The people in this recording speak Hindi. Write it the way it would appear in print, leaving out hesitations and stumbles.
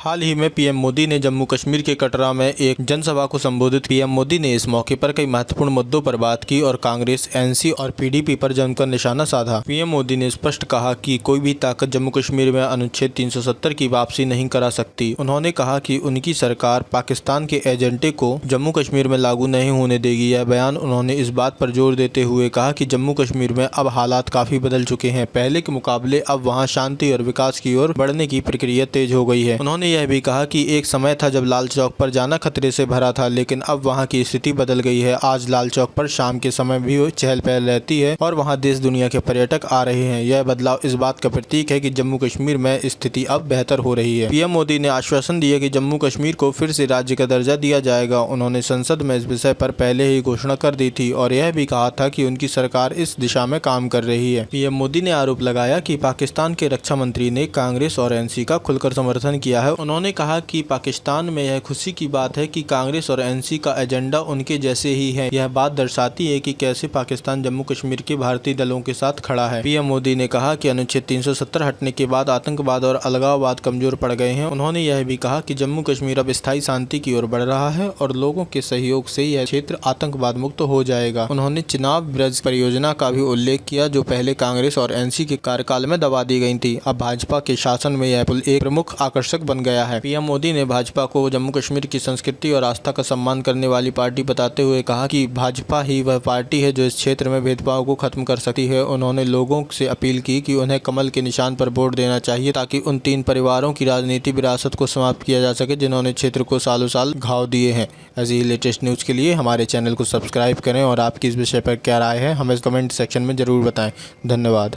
हाल ही में पीएम मोदी ने जम्मू कश्मीर के कटरा में एक जनसभा को संबोधित। पीएम मोदी ने इस मौके पर कई महत्वपूर्ण मुद्दों पर बात की और कांग्रेस, एनसी और पीडीपी पर जमकर निशाना साधा। पीएम मोदी ने स्पष्ट कहा कि कोई भी ताकत जम्मू कश्मीर में अनुच्छेद 370 की वापसी नहीं करा सकती। उन्होंने कहा कि उनकी सरकार पाकिस्तान के एजेंडे को जम्मू कश्मीर में लागू नहीं होने देगी। यह बयान उन्होंने इस बात पर जोर देते हुए कहा कि जम्मू कश्मीर में अब हालात काफी बदल चुके हैं। पहले के मुकाबले अब वहाँ शांति और विकास की ओर बढ़ने की प्रक्रिया तेज हो गई है। उन्होंने यह भी कहा कि एक समय था जब लाल चौक पर जाना खतरे से भरा था, लेकिन अब वहां की स्थिति बदल गई है। आज लाल चौक पर शाम के समय भी चहल पहल रहती है और वहां देश दुनिया के पर्यटक आ रहे हैं। यह बदलाव इस बात का प्रतीक है कि जम्मू कश्मीर में स्थिति अब बेहतर हो रही है। पीएम मोदी ने आश्वासन दिया कि जम्मू कश्मीर को फिर से राज्य का दर्जा दिया जाएगा। उन्होंने संसद में इस विषय पर पहले ही घोषणा कर दी थी और यह भी कहा था कि उनकी सरकार इस दिशा में काम कर रही है। पीएम मोदी ने आरोप लगाया कि पाकिस्तान के रक्षा मंत्री ने कांग्रेस और एनसी का खुलकर समर्थन किया है। उन्होंने कहा कि पाकिस्तान में यह खुशी की बात है कि कांग्रेस और एनसी का एजेंडा उनके जैसे ही है। यह बात दर्शाती है कि कैसे पाकिस्तान जम्मू कश्मीर के भारतीय दलों के साथ खड़ा है। पीएम मोदी ने कहा कि अनुच्छेद 370 हटने के बाद आतंकवाद और अलगाववाद कमजोर पड़ गए हैं। उन्होंने यह भी कहा कि जम्मू कश्मीर अब स्थायी शांति की ओर बढ़ रहा है और लोगों के सहयोग से यह क्षेत्र आतंकवाद मुक्त हो जाएगा। उन्होंने चिनाब ब्रिज परियोजना का भी उल्लेख किया, जो पहले कांग्रेस और एनसी के कार्यकाल में दबा दी गई थी। अब भाजपा के शासन में यह पुल एक प्रमुख आकर्षक बन गया है। पीएम मोदी ने भाजपा को जम्मू कश्मीर की संस्कृति और आस्था का सम्मान करने वाली पार्टी बताते हुए कहा कि भाजपा ही वह पार्टी है जो इस क्षेत्र में भेदभाव को खत्म कर सकती है। उन्होंने लोगों से अपील की कि उन्हें कमल के निशान पर वोट देना चाहिए ताकि उन 3 परिवारों की राजनीतिक विरासत को समाप्त किया जा सके जिन्होंने क्षेत्र को सालों साल घाव दिए हैं। ऐसी ही लेटेस्ट न्यूज़ के लिए हमारे चैनल को सब्सक्राइब करें और आपकी इस विषय पर क्या राय है हमें कमेंट सेक्शन में जरूर बताएं। धन्यवाद।